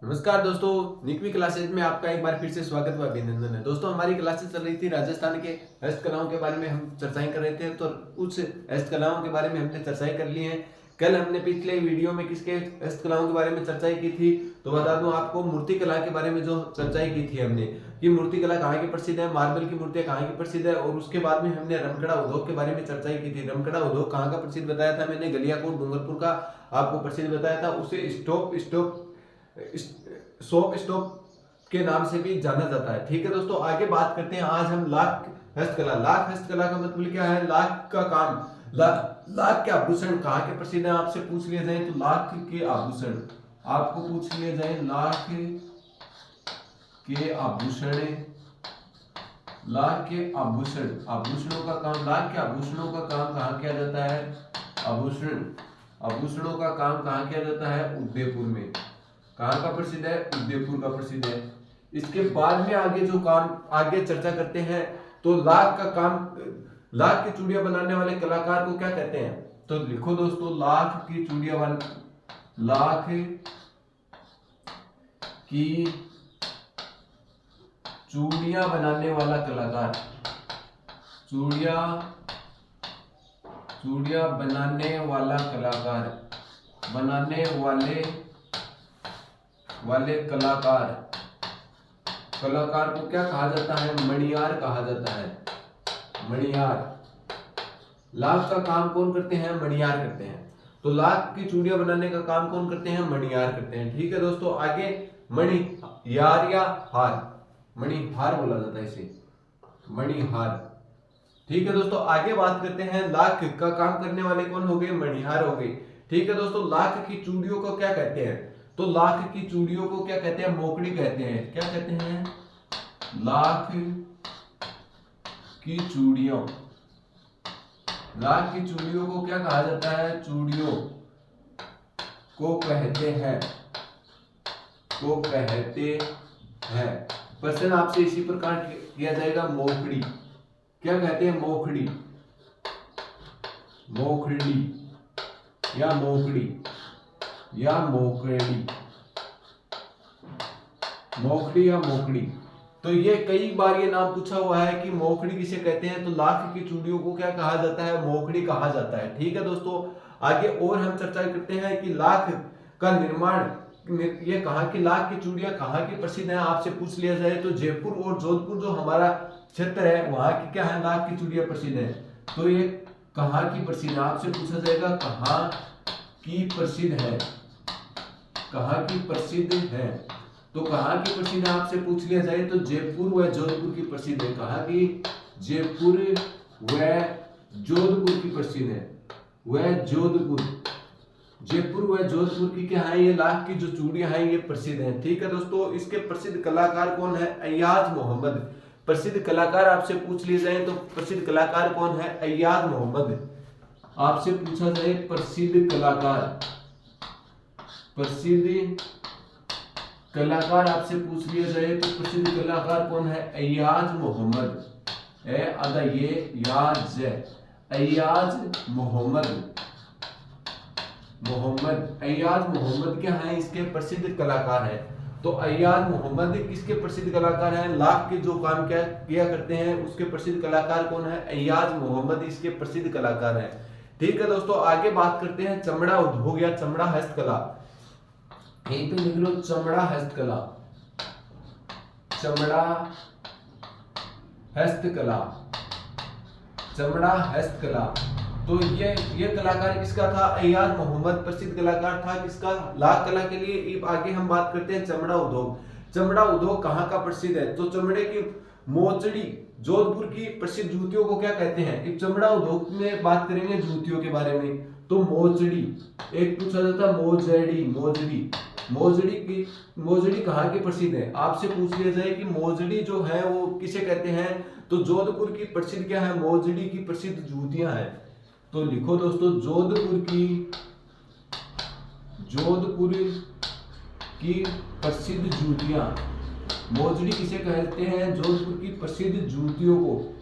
नमस्कार दोस्तों, निकवी क्लासेज में आपका एक बार फिर से स्वागत व अभिनंदन है। दोस्तों, हमारी क्लासेस चल रही थी राजस्थान के हस्तकलाओं के बारे में हम चर्चाएं कर रहे थे, तो उस हस्तकलाओं के बारे में हमने चर्चाएं कर ली हैं। कल हमने पिछले वीडियो में किसके हस्तकलाओं के बारे में चर्चाएं की थी, तो बता दूं आपको मूर्ति कला के बारे में जो चर्चाएं की थी हमने कि मूर्ति कला कहाँ की प्रसिद्ध है, मार्बल की मूर्तियां कहाँ की प्रसिद्ध है। और उसके बाद में हमने रमकड़ा उद्योग के बारे में चर्चाएं की थी। रमकड़ा उद्योग कहाँ का प्रसिद्ध बताया था मैंने, गलियाकोट डूंगरपुर का आपको प्रसिद्ध बताया था। उसे सोप स्टॉप के नाम से भी जाना जाता है। ठीक है दोस्तों, आगे बात करते हैं। आज हम लाख हस्तकला। लाख हस्तकला का मतलब क्या है? लाख का काम। लाख के आभूषण कहाँ के प्रसिद्ध है आपसे पूछ लिया जाए तो लाख के आभूषण आपको पूछ लिया जाए। लाख के आभूषण, लाख के आभूषण, आभूषणों का काम। लाख के आभूषणों का काम कहाँ किया जाता है? आभूषणों का काम कहाँ किया जाता है? उदयपुर में। कहाँ का प्रसिद्ध है? उदयपुर का प्रसिद्ध है। इसके बाद में आगे जो काम आगे चर्चा करते हैं, तो लाख का काम, लाख की चूड़ियां बनाने वाले कलाकार को क्या कहते हैं? तो लिखो दोस्तों, लाख की चूड़ियां बनाने वाला कलाकार, चूड़ियां बनाने वाला कलाकार, बनाने वाले कलाकार को क्या कहा जाता है? मणियार कहा जाता है। मणियार। लाख का काम कौन करते हैं? मणियार करते हैं। तो लाख की चूड़ियां बनाने का काम कौन करते हैं? मणियार करते हैं। ठीक है दोस्तों, आगे मणियार या हार, मणिहार बोला जाता है इसे, मणिहार। ठीक है दोस्तों, आगे बात करते हैं। लाख का काम करने वाले कौन हो गए? मणिहार हो गए। ठीक है दोस्तों, लाख की चूड़ियों को क्या कहते हैं? तो लाख की चूड़ियों को क्या कहते हैं? मोकड़ी कहते हैं। क्या कहते हैं? लाख की चूड़ियों, लाख की चूड़ियों को क्या कहा जाता है? चूड़ियों को कहते हैं, प्रश्न आपसे इसी प्रकार किया जाएगा। मोकड़ी क्या कहते हैं? मोकड़ी, या मोकड़ी, या मोकड़ी, मोकड़ी या मोकड़ी। तो ये कई बार ये नाम पूछा हुआ है कि मोकड़ी किसे कहते हैं, तो लाख की चूड़ियों को क्या कहा जाता है? मोकड़ी कहा जाता है। ठीक है दोस्तों, आगे और हम चर्चा करते हैं कि लाख का निर्माण, ये कहाँ की लाख की चूड़ियां कहाँ की प्रसिद्ध है आपसे पूछ लिया जाए तो जयपुर और जोधपुर जो हमारा क्षेत्र है वहां की क्या है? लाख की चूड़ियां प्रसिद्ध है। तो ये कहाँ की प्रसिद्ध है आपसे पूछा जाएगा। कहाँ की प्रसिद्ध है? कहाँ की प्रसिद्ध है? तो कहाँ की प्रसिद्ध है आपसे पूछ लिया जाए तो जयपुर व जोधपुर की प्रसिद्ध है। कहाँ की? जयपुर व जोधपुर की प्रसिद्ध है। वह जोधपुर, जयपुर व जोधपुर की क्या है? ये लाख की जो चूड़ियां हैं ये प्रसिद्ध हैं। ठीक है दोस्तों, इसके प्रसिद्ध कलाकार कौन है? अय्याज मोहम्मद। प्रसिद्ध कलाकार आपसे पूछ लिए जाए तो प्रसिद्ध कलाकार कौन है? अय्याज मोहम्मद। आपसे पूछा जाए प्रसिद्ध कलाकार आपसे पूछ लिया जाए तो प्रसिद्ध कलाकार कौन है? अय्याज मोहम्मद। अय्याज मोहम्मद। अय्याज मोहम्मद क्या है? इसके प्रसिद्ध कलाकार हैं। तो अय्याज मोहम्मद किसके प्रसिद्ध कलाकार हैं? लाख के जो काम किया करते हैं उसके प्रसिद्ध कलाकार कौन है? अय्याज मोहम्मद इसके प्रसिद्ध कलाकार हैं। ठीक है दोस्तों, आगे बात करते हैं चमड़ा उद्योग या चमड़ा हस्तकला। यहीं पे लिख लो चमड़ा हस्तकला, चमड़ा हस्तकला। तो ये कलाकार किसका था? अय्याज मोहम्मद प्रसिद्ध कलाकार था। किसका? लाख कला के लिए। आगे हम बात करते हैं चमड़ा उद्योग। चमड़ा उद्योग कहाँ का प्रसिद्ध है? तो चमड़े की मोचड़ी, जोधपुर की प्रसिद्ध जूतियों को क्या कहते हैं? चमड़ा उद्योग में बात करेंगे जूतियों के बारे में तो मोचड़ी, एक पूछा जाता है मोजड़ी कहाँ की प्रसिद्ध है? आपसे पूछ लिया जाए कि मोजड़ी जो है वो किसे कहते हैं, तो जोधपुर की प्रसिद्ध क्या है? मोजड़ी की प्रसिद्ध जूतियां हैं। तो लिखो दोस्तों, जोधपुर की प्रसिद्ध जूतियां, मोजड़ी किसे कहते हैं? जोधपुर की प्रसिद्ध जूतियों को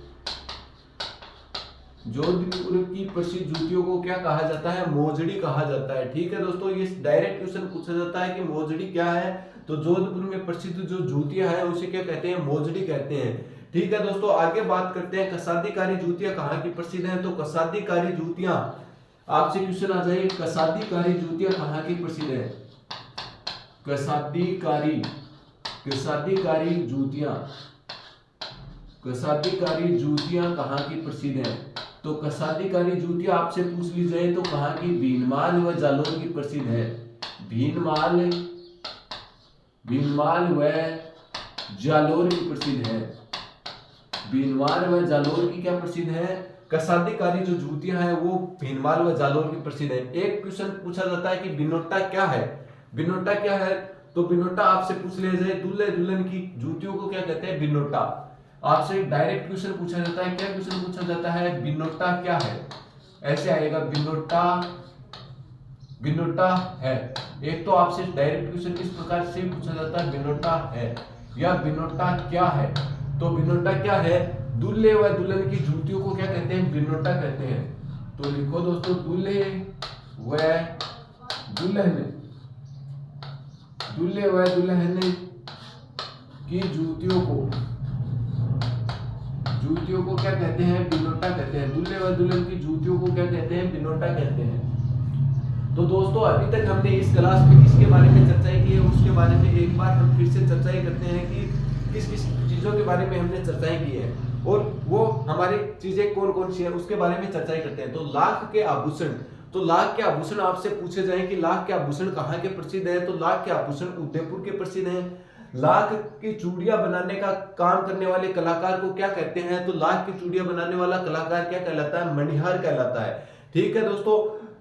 जोधपुर की प्रसिद्ध जूतियों को क्या कहा जाता है? मोजड़ी कहा जाता है। ठीक है दोस्तों, ये डायरेक्ट क्वेश्चन पूछा जाता है कि मोजड़ी क्या है, तो जोधपुर में प्रसिद्ध जो जूतियां हैं उसे क्या कहते हैं? मोजड़ी कहते हैं। ठीक है दोस्तों, आगे बात करते हैं कसादीकारी जूतियां कहाँ की प्रसिद्ध हैं। तो कसादीकारी जूतियां, आपसे क्वेश्चन आ जाए, कसादीकारी जूतियां कहाँ की प्रसिद्ध है? कसादीकारी जूतियां, कसादीकारी जूतियां कहाँ की प्रसिद्ध है? तो कसादीकारी जूतियां आपसे पूछ ली जाए तो कहाँ की? भीनमाल व जालोर की प्रसिद्ध है। भीनमाल व जालोर की प्रसिद्ध है। भीनमाल व जालोर की क्या प्रसिद्ध है? कसादीकारी जो जूतियां हैं वो भीनमाल व जालोर की प्रसिद्ध है। एक क्वेश्चन पूछा जाता है कि बिनोटा क्या है? बिनोटा क्या है? तो बिनोटा आपसे पूछ लिया जाए, दूल्हे दुल्हन की जूतियों को क्या कहते हैं? बिनोटा। आपसे डायरेक्ट क्वेश्चन पूछा जाता है, क्या क्वेश्चन पूछा जाता है? बिनोटा क्या है? ऐसे आएगा, बिनोटा है। एक तो आपसे डायरेक्ट क्वेश्चन किस प्रकार से पूछा जाता है? बिनोटा है या बिनोटा क्या है? तो बिनोटा क्या है? दूल्हे व दुल्हन की जूतियों को क्या कहते हैं? बिनोटा कहते हैं। तो लिखो दोस्तों, दूल्हे व दुल्हन की जूतियों को क्या कहते हैं? बिनोटा कहते हैं। दूल्हे व दुल्हन की जूतियों को क्या कहते हैं? बिनोटा कहते हैं। तो दोस्तों, अभी तक हमने इस क्लास में किसके बारे में चर्चा की है, उसके बारे में एक बार हम फिर से चर्चा करते हैं कि किस किस चीजों के बारे में हमने चर्चाएं की है और वो हमारी चीजें कौन कौन सी है उसके बारे में चर्चाएं करते हैं। तो लाख के आभूषण, तो लाख के आभूषण आपसे पूछे जाए कि लाख के आभूषण कहाँ के प्रसिद्ध है? तो लाख के आभूषण उदयपुर के प्रसिद्ध हैं। लाख की चूड़ियां बनाने का काम करने वाले कलाकार को क्या कहते हैं? तो लाख की चूड़ियां बनाने वाला कलाकार क्या कहलाता है? मणिहार कहलाता है। ठीक है दोस्तों,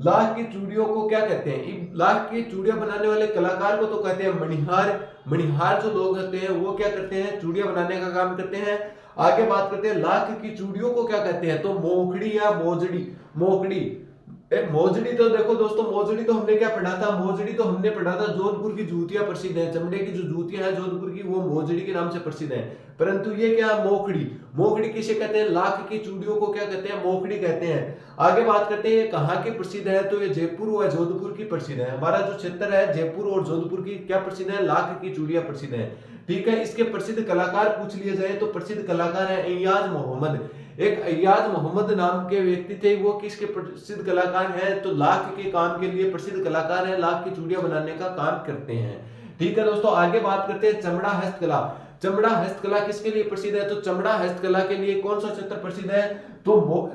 लाख की चूड़ियों को क्या कहते हैं? लाख की चूड़ियां बनाने वाले कलाकार को तो कहते हैं मणिहार। मणिहार जो लोग होते हैं वो क्या करते हैं? चूड़ियां बनाने का काम करते हैं। आगे बात करते हैं, लाख की चूड़ियों को क्या कहते हैं? तो मोखड़ी या मोजड़ी। मोजड़ी तो देखो दोस्तों, मोजड़ी तो हमने क्या पढ़ा था? मोजड़ी तो हमने पढ़ा था जोधपुर की जूतियां प्रसिद्ध हैं, चमड़े की जो जूतियां हैं जोधपुर की वो मोजड़ी के नाम से प्रसिद्ध हैं। परंतु ये क्या? मोखड़ी किसे कहते हैं? लाख की चूड़ियों को क्या कहते हैं? मोखड़ी कहते हैं। आगे बात करते हैं कहाँ की प्रसिद्ध है? तो ये जयपुर व जोधपुर की प्रसिद्ध है। हमारा जो क्षेत्र है जयपुर और जोधपुर की क्या प्रसिद्ध है? लाख की चूड़ियां प्रसिद्ध है। ठीक है, इसके प्रसिद्ध कलाकार पूछ लिए जाए तो प्रसिद्ध कलाकार है अय्याज मोहम्मद। एक अय्याज मोहम्मद नाम के व्यक्ति थे, वो किसके प्रसिद्ध कलाकार हैं? तो लाख के काम के लिए प्रसिद्ध कलाकार हैं, लाख की चूड़ियां बनाने का काम करते हैं। ठीक है दोस्तों, आगे बात करते हैं चमड़ा हस्तकला। चमड़ा हस्तकला किसके लिए प्रसिद्ध है? तो चमड़ा हस्तकला के लिए कौन सा क्षेत्र प्रसिद्ध है? तो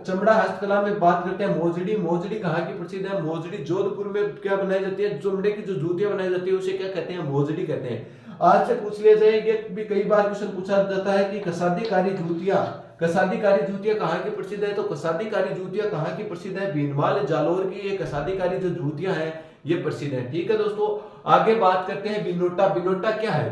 चमड़ा हस्तकला में बात करते हैं मोजड़ी। मोजड़ी कहाँ की प्रसिद्ध है? मोजड़ी जोधपुर में क्या बनाई जाती है? चमड़े की जो जूतियां बनाई जाती है उसे क्या कहते हैं? मोजड़ी कहते हैं। आज से पूछ लिया जाए, ये भी कई बार क्वेश्चन पूछा जाता है कि कसादीकारी जूतियां कहाँ की प्रसिद्ध है? तो कसादीकारी जूतियां कहाँ की प्रसिद्ध है? भीनमाल जालोर की ये कसादीकारी जो जूतियां हैं ये प्रसिद्ध है। ठीक है दोस्तों, आगे बात करते हैं बिनोटा। बिनोटा क्या है?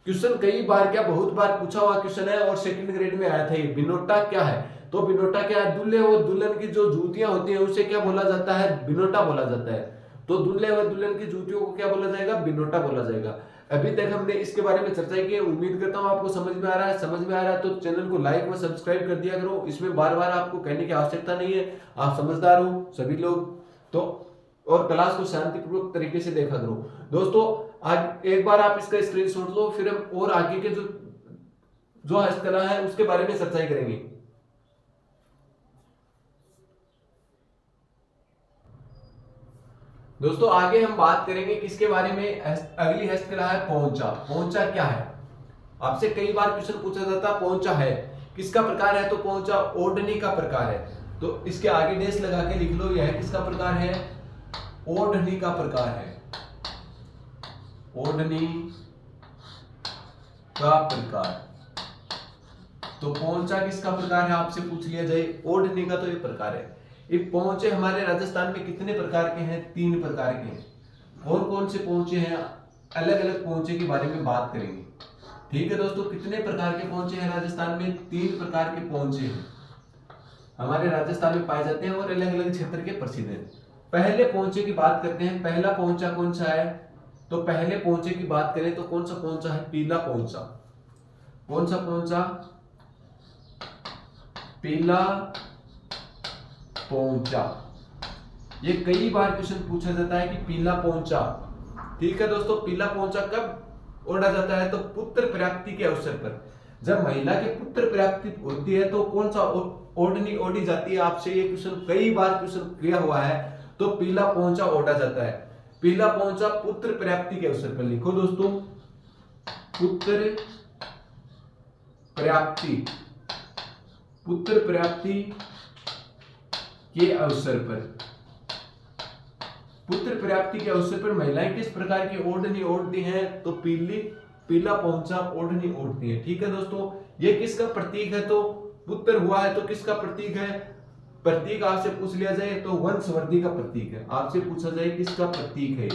क्वेश्चन कई बार क्या बहुत बार पूछा हुआ क्वेश्चन है और सेकंड ग्रेड में आया था। ये बिनोटा क्या है? तो बिनोटा क्या है? दूल्हे और दुल्हन की जो जूतियां होती हैं उसे क्या बोला जाता है? बिनोटा बोला जाता है। तो दूल्हे और दुल्हन की जूतियों को क्या बोला जाएगा? बिनोटा बोला जाएगा। अभी तक हमने इसके बारे में चर्चा की है, उम्मीद करता हूं आपको समझ में आ रहा है। समझ में आ रहा है तो चैनल को लाइक व सब्सक्राइब कर दिया करो। इसमें बार बार आपको कहने की आवश्यकता नहीं है, आप समझदार हो सभी लोग तो, और क्लास को शांतिपूर्वक तरीके से देखा करो। दोस्तों, आज एक बार आप इसका स्क्रीनशॉट लो, फिर हम और आगे के जो हस्तकला है उसके बारे में चर्चा करेंगे। दोस्तों, आगे हम बात करेंगे किसके बारे में? अगली हस्तकला है पोंचा। पोंचा क्या है? आपसे कई बार क्वेश्चन पूछा जाता है पोंचा है किसका प्रकार है? तो पोंचा ओढ़नी का प्रकार है। तो इसके आगे डेस लगा के लिख लो, यह किसका प्रकार है? ओढ़नी का प्रकार है। ओढ़नी का प्रकार। तो पोंचा किसका प्रकार है? आपसे पूछ लिया जाए ओढ़नी का, तो ये प्रकार है। ये पोंचे हमारे राजस्थान में कितने प्रकार के हैं? 3 प्रकार के हैं। कौन कौन से पोंचे हैं? अलग अलग पोंचे के बारे में बात करेंगे। ठीक है दोस्तों, कितने प्रकार के पोंचे हैं राजस्थान में? 3 प्रकार के पोंचे हैं हमारे राजस्थान में पाए जाते हैं और अलग अलग क्षेत्र के प्रसिद्ध हैं। पहले पोंचे की बात करते हैं। पहला पोंचा कौन सा है? तो पहले पोंचे की बात करें तो कौन सा पोंचा है? पीला पोंचा। कौन सा पोंचा? पीला पोंचा। ये कई बार क्वेश्चन पूछा जाता है कि पीला पोंचा। ठीक है दोस्तों, पीला पोंचा कब ओढ़ा जाता है? तो पुत्र प्राप्ति के अवसर पर। जब महिला के पुत्र प्राप्ति होती है तो कौन सा ओढ़नी ओढ़ी जाती है? आपसे ये क्वेश्चन कई बार क्वेश्चन किया हुआ है। तो पीला पोंचा ओढ़ा जाता है। पीला पोंचा पुत्र प्राप्ति के अवसर पर। लिखो दोस्तों, पुत्र प्राप्ति, पुत्र प्राप्ति के अवसर पर। पुत्र प्राप्ति के अवसर पर महिलाएं किस प्रकार की ओढ़नी ओढ़ती हैं? तो पीला पोंचा ओढ़नी ओढ़ती है। ठीक है दोस्तों, ये किसका प्रतीक है? तो पुत्र हुआ है तो किसका प्रतीक है? प्रतीक आपसे पूछ लिया जाए तो वंशवृद्धि का प्रतीक है। आपसे पूछा जाए किसका प्रतीक है?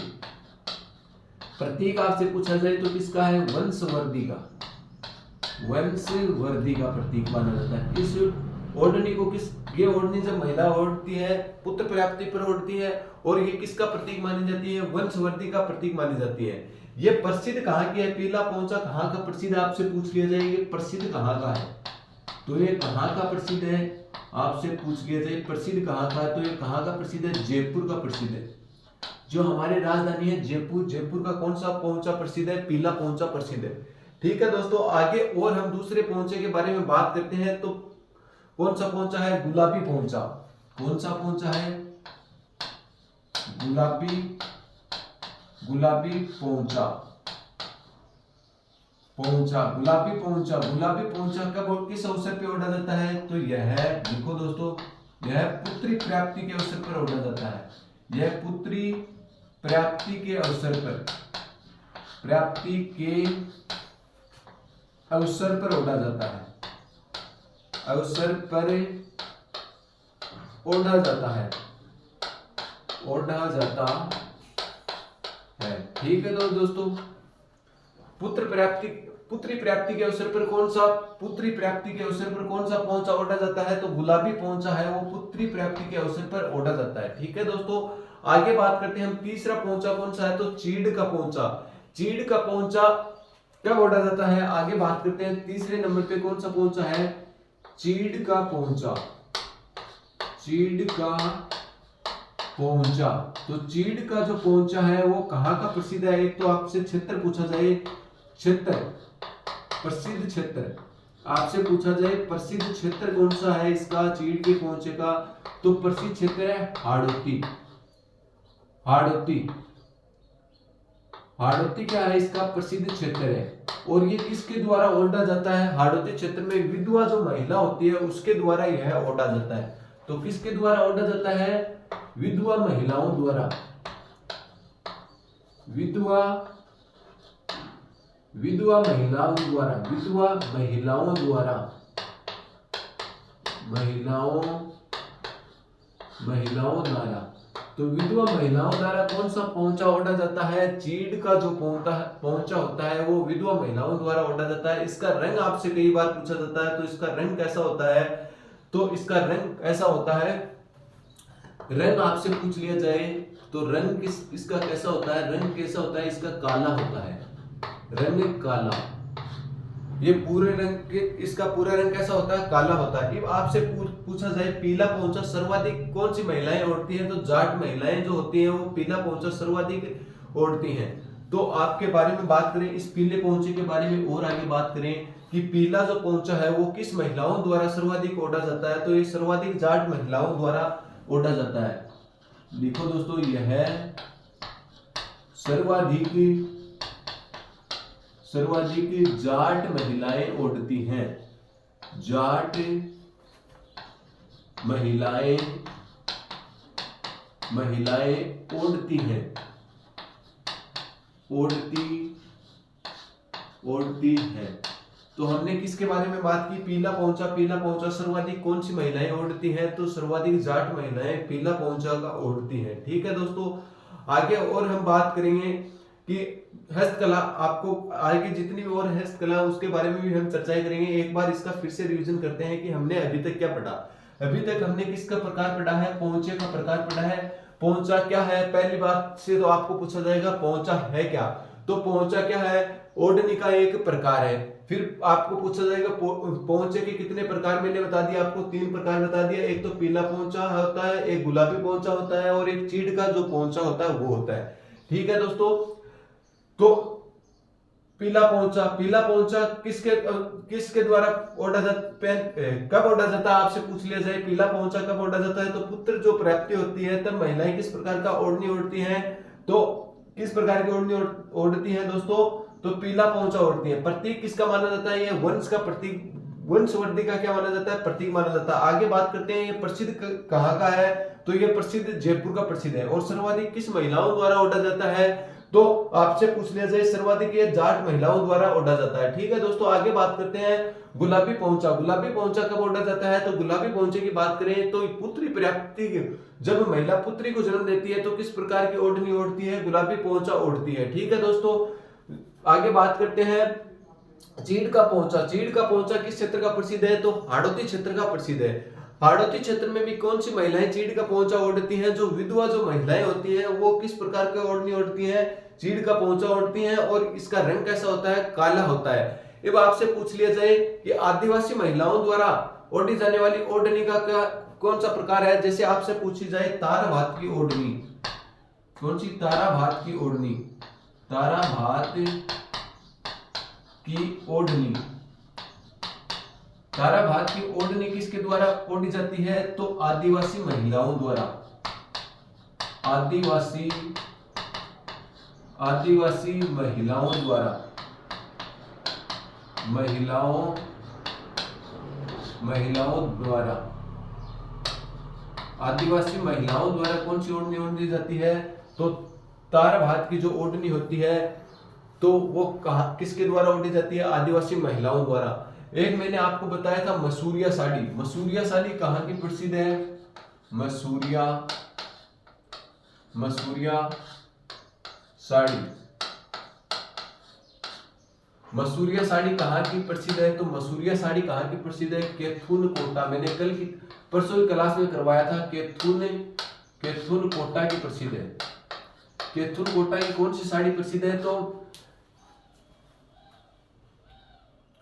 प्रतीक आपसे पूछा जाए तो किसका है? वंशवृद्धि का, वंशवृद्धि का प्रतीक माना जाता है। इस ओढ़नी को ये ओढ़नी जब महिला ओढ़ती है पुत्र प्राप्ति पर ओढ़ती है और ये किसका प्रतीक मानी जाती है? वंशवृद्धि का प्रतीक मानी जाती है। ये प्रसिद्ध कहाँ की है? पीला पोंचा कहाँ का प्रसिद्ध? आपसे पूछ लिया जाए ये प्रसिद्ध कहाँ का है? तो ये कहाँ का प्रसिद्ध है? आपसे पूछ लिया जाए प्रसिद्ध कहाँ का है? तो ये कहाँ का प्रसिद्ध है? जयपुर का प्रसिद्ध है। जो हमारी राजधानी है जयपुर, जयपुर का कौन सा पोंचा प्रसिद्ध है? पीला पोंचा प्रसिद्ध है। ठीक है दोस्तों, आगे और हम दूसरे पोंचे के बारे में बात करते हैं। तो कौन सा पोंचा है? गुलाबी पोंचा। कौन सा पोंचा है? गुलाबी पोंचा। गुलाबी पोंचा कब और किस अवसर पे ओढ़ा जाता है? तो यह, देखो दोस्तों, यह पुत्री प्राप्ति के अवसर पर ओढ़ा जाता है। यह पुत्री प्राप्ति के अवसर पर, प्राप्ति के अवसर पर ओढ़ा जाता है। अवसर पर ओढ़ा जाता है, ओढ़ा जाता है। ठीक है तो दोस्तों, पुत्री प्राप्ति के अवसर पर कौन सा, पुत्री प्राप्ति के अवसर पर कौन सा पोंचा ओढ़ा जाता है? तो गुलाबी पोंचा है वो पुत्री प्राप्ति के अवसर पर ओढ़ा जाता है। ठीक है दोस्तों, आगे बात करते हैं हम। तीसरा पोंचा कौन सा है? तो चीड़ का पोंचा। चीड़ का पोंचा कब ओढ़ा जाता है? आगे बात करते हैं। तीसरे नंबर पे कौन सा पोंचा है? चीड़ का पोंचा। चीड़ का पोंचा। तो चीड़ का जो पोंचा है वो कहाँ का प्रसिद्ध है? एक तो आपसे क्षेत्र पूछा जाए, क्षेत्र, प्रसिद्ध क्षेत्र आपसे पूछा जाए प्रसिद्ध क्षेत्र कौन सा है इसका, चीड़ के पोंचे का? तो प्रसिद्ध क्षेत्र है हाड़ौती। हाड़ौती क्या है? इसका प्रसिद्ध क्षेत्र है। और ये किसके द्वारा ओढ़ा जाता है? हाड़ौती क्षेत्र में विधवा जो महिला होती है उसके द्वारा यह ओढ़ा जाता है। तो किसके द्वारा ओढ़ा जाता है? विधवा महिलाओं द्वारा। विधवा महिलाओं द्वारा। तो विधवा महिलाओं द्वारा कौन सा पोंचा ओढ़ा जाता है? चीड़ का जो पोंचा होता है वो विधवा महिलाओं द्वारा ओढ़ा जाता है। इसका रंग आपसे कई बार पूछा जाता है, तो इसका रंग कैसा होता है? तो इसका रंग ऐसा होता है, रंग आपसे पूछ लिया जाए तो रंग इसका कैसा होता है? रंग कैसा होता है इसका? काला होता है, रंग काला। ये पूरे रंग के, इसका पूरा रंग कैसा होता है? काला होता है। अब आपसे पूछा जाए पीला पोंचा सर्वाधिक कौन सी महिलाएं ओढ़ती हैं? तो जाट महिलाएं जो होती हैं वो पीला पोंचा सर्वाधिक ओढ़ती हैं। तो आपके बारे में बात करें, इस पीले पोंचे के बारे में और आगे बात करें कि पीला जो पोंचा है वो किस महिलाओं द्वारा सर्वाधिक ओढ़ा जाता है? तो ये सर्वाधिक जाट महिलाओं द्वारा ओढ़ा जाता है। लिखो दोस्तों, यह सर्वाधिक जाट महिलाएं ओढ़ती हैं। जाट महिलाएं ओढ़ती हैं, ओढ़ती हैं। तो हमने किसके बारे में बात की? पीला पोंचा सर्वाधिक कौन सी महिलाएं ओढ़ती हैं? तो सर्वाधिक जाट महिलाएं पीला पोंचा का ओढ़ती हैं। ठीक है दोस्तों, आगे और हम बात करेंगे कि हस्तकला, आपको आगे जितनी भी और हस्तकला उसके बारे में भी हम चर्चाएं करेंगे। एक बार इसका फिर से रिवीजन करते हैं कि हमने अभी तक क्या पढ़ा। अभी तक हमने किसका प्रकार पढ़ा है? पोंचे का प्रकार पढ़ा है। पोंचा क्या है? पहली बात से तो आपको पूछा जाएगा पोंचा है क्या? तो पोंचा क्या है, ओढ़नी का एक प्रकार है। फिर आपको पूछा जाएगा पोंचे के कितने प्रकार, मैंने बता दिया आपको 3 प्रकार बता दिया। एक तो पीला पोंचा होता है, एक गुलाबी पोंचा होता है, और एक चीड़ का जो पोंचा होता है वो होता है। ठीक है दोस्तों, तो पीला पोंचा किसके द्वारा ओढ़ा जाता, कब ओढ़ा जाता है आपसे पूछ लिया जाए पीला पोंचा कब ओढ़ा जाता है, तो पुत्र जो प्राप्ति होती है तब महिलाएं किस प्रकार का ओढ़नी ओढ़ती हैं, तो किस प्रकार की ओढ़नी ओढ़ती हैं दोस्तों, तो पीला पोंचा ओढ़ती है। प्रतीक किसका माना जाता है, ये वंश का प्रतीक, वंशवृद्धि का क्या माना जाता है, प्रतीक माना जाता है। आगे बात करते हैं ये प्रसिद्ध कहाँ का है, तो ये प्रसिद्ध जयपुर का प्रसिद्ध है। और सर्वाधिक किस महिलाओं द्वारा ओढ़ा जाता है, तो आपसे पूछ लिया जाए सर्वाधिक ये जाट महिलाओं द्वारा ओढ़ा जाता है। ठीक है दोस्तों, आगे बात करते हैं गुलाबी पोंचा कब ओढ़ा जाता है, तो गुलाबी पोंचे की बात करें तो पुत्री प्राप्ति, जब महिला पुत्री को जन्म देती है तो किस प्रकार की ओढ़नी ओढ़ती है, गुलाबी पोंचा ओढ़ती है। ठीक है दोस्तों, आगे बात करते हैं चीड़ का पोंचा किस क्षेत्र का प्रसिद्ध है, तो हाड़ौती क्षेत्र का प्रसिद्ध है। हाड़ौती क्षेत्र में भी कौन सी महिलाएं चीड़ का पोंचा ओढ़ती हैं, जो विधवा जो महिलाएं होती हैं वो किस प्रकार का ओढ़नी ओढ़ती हैं, चीड़ का पोंचा ओढ़ती हैं, और इसका रंग कैसा होता है, काला होता है। अब आपसे पूछ लिया जाए कि आदिवासी महिलाओं द्वारा ओढ़ी जाने वाली ओढ़नी का कौन सा प्रकार है, जैसे आपसे पूछी जाए तारा भात की ओढ़नी, कौन सी, तारा भात की ओढ़नी, तारा भात की ओढ़नी, तारा भात की ओढ़नी किसके द्वारा ओढ़ी जाती है, तो आदिवासी महिलाओं द्वारा, आदिवासी महिलाओं द्वारा, आदिवासी महिलाओं द्वारा कौन सी ओढ़नी ओढ़ी जाती है, तो तारा भात की जो ओढ़नी होती है तो वो किसके द्वारा ओढ़ी जाती है, आदिवासी महिलाओं द्वारा। एक मैंने आपको बताया था मसूरिया साड़ी कहाँ की प्रसिद्ध है, मसूरिया साड़ी कहाँ की प्रसिद्ध है, तो मसूरिया साड़ी कहाँ की प्रसिद्ध है, कैथून कोटा, मैंने कल की परसों की क्लास में करवाया था, कैथून कोटा की प्रसिद्ध है। कैथून कोटा की कौन सी साड़ी प्रसिद्ध है, तो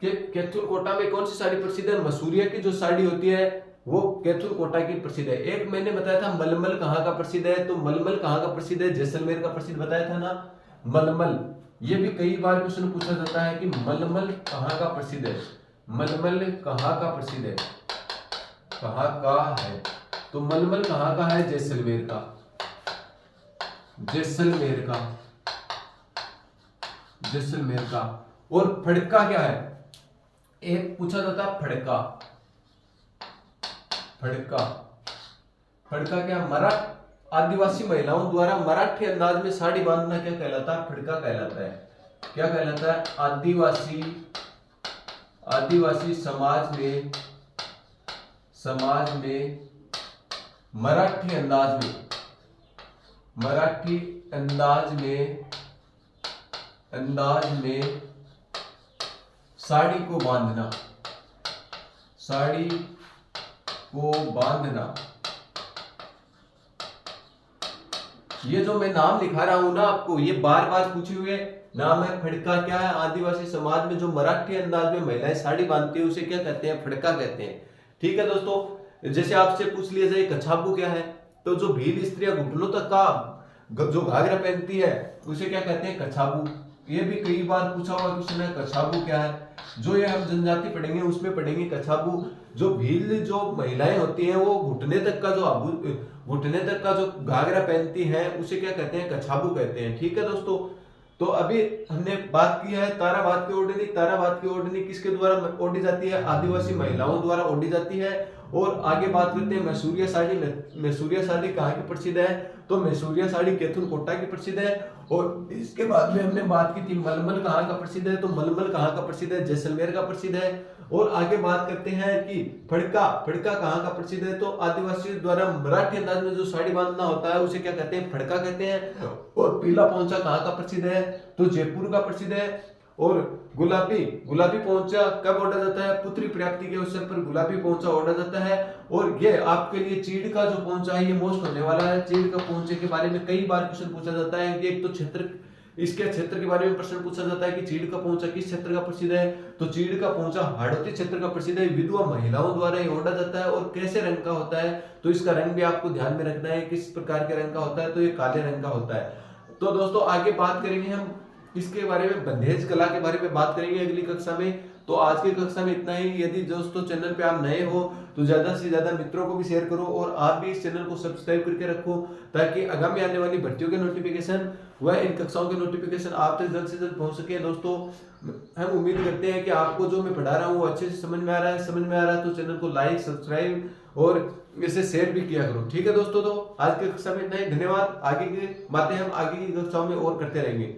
कैथून कोटा में कौन सी साड़ी प्रसिद्ध है, मसूरिया की जो साड़ी होती है वो कैथून कोटा की प्रसिद्ध है। एक मैंने बताया था मलमल कहाँ का प्रसिद्ध है, तो मलमल कहाँ का प्रसिद्ध है, जैसलमेर का प्रसिद्ध बताया था ना मलमल। ये भी कई बार क्वेश्चन पूछा जाता है कि मलमल कहाँ का प्रसिद्ध है, मलमल कहाँ का प्रसिद्ध है, कहाँ का है, तो मलमल कहाँ का है, जैसलमेर का। और फड़का क्या है, एक पूछा जाता है फड़का क्या, आदिवासी महिलाओं द्वारा मराठी अंदाज में साड़ी बांधना क्या कहलाता है, फड़का कहलाता है। क्या कहलाता है, आदिवासी समाज में मराठी अंदाज में साड़ी को बांधना। ये जो मैं नाम लिखा रहा हूं ना आपको, ये बार बार पूछे हुए नाम है। फड़का क्या है, आदिवासी समाज में जो मराठी अंदाज में महिलाएं साड़ी बांधती है उसे क्या कहते हैं, फड़का कहते हैं। ठीक है दोस्तों, जैसे आपसे पूछ लिया जाए कछाबू क्या है, तो जो भील स्त्रियां घुटनों तक का जो घाघरा पहनती है उसे क्या कहते हैं, कछाबू। ये भी कई बार पूछा हुआ क्वेश्चन है, कछाबू क्या है। जो ये हम जनजाति पढ़ेंगे उसमें पढ़ेंगे कछाबू। जो भील जो महिलाएं होती हैं वो घुटने तक का जो घाघरा पहनती हैं उसे क्या कहते हैं, कछाबू कहते हैं। ठीक है दोस्तों, तो अभी हमने बात की है तारा भात की ओढ़नी। तारा भात की ओढ़नी किसके द्वारा ओढ़ी जाती है, आदिवासी महिलाओं द्वारा ओढ़ी जाती है। और आगे बात करते हैं मैसूरिया साड़ी। मैसूरिया साड़ी कहाँ की प्रसिद्ध है, तो मैसूरिया साड़ी कैथून कोटा की प्रसिद्ध है। और इसके बाद में हमने बात की थी मलमल कहाँ का प्रसिद्ध है, तो मलमल कहाँ का प्रसिद्ध है, जैसलमेर का प्रसिद्ध है। और आगे बात करते हैं कि फड़का कहाँ का प्रसिद्ध है, तो आदिवासी द्वारा मराठी अंदाज में जो साड़ी बांधना होता है उसे क्या कहते हैं, फड़का कहते हैं। और पीला पोंचा कहाँ का प्रसिद्ध है, तो जयपुर का प्रसिद्ध है। और गुलाबी पोंचा कब ओढ़ा जाता है, पुत्री प्राप्ति के अवसर पर गुलाबी पोंचा ओढ़ा जाता है। और ये आपके लिए चीड़ का जो पोंचा है ये मोस्ट होने वाला है। चीड़ का पोंचे के बारे में कई बार क्वेश्चन पूछा जाता है। एक तो इसके क्षेत्र के बारे में प्रश्न पूछा जाता है कि चीड़ का पोंचा किस क्षेत्र का प्रसिद्ध है, तो चीड़ का पोंचा हाड़ौती क्षेत्र का प्रसिद्ध है, विधवा महिलाओं द्वारा ये ओढ़ा जाता है और कैसे रंग का होता है, तो इसका रंग भी आपको ध्यान में रखना है, किस प्रकार के रंग का होता है, तो ये काले रंग का होता है। तो दोस्तों आगे बात करेंगे हम इसके बारे में, बंधेज कला के बारे में बात करेंगे अगली कक्षा में। तो आज की कक्षा में इतना ही। यदि दोस्तों चैनल पे आप नए हो तो ज्यादा से ज्यादा मित्रों को भी शेयर करो और आप भी इस चैनल को सब्सक्राइब करके रखो, ताकि आगामी आने वाली भर्तियों के नोटिफिकेशन व इन कक्षाओं के नोटिफिकेशन आप तक जल्द से जल्द पहुंच सके। दोस्तों हम उम्मीद करते हैं कि आपको जो मैं पढ़ा रहा हूँ वो अच्छे से समझ में आ रहा है, तो चैनल को लाइक सब्सक्राइब और इसे शेयर भी किया करो। ठीक है दोस्तों, तो आज की कक्षा में इतना ही। धन्यवाद। आगे की बातें हम आगे की कक्षाओं में और करते रहेंगे।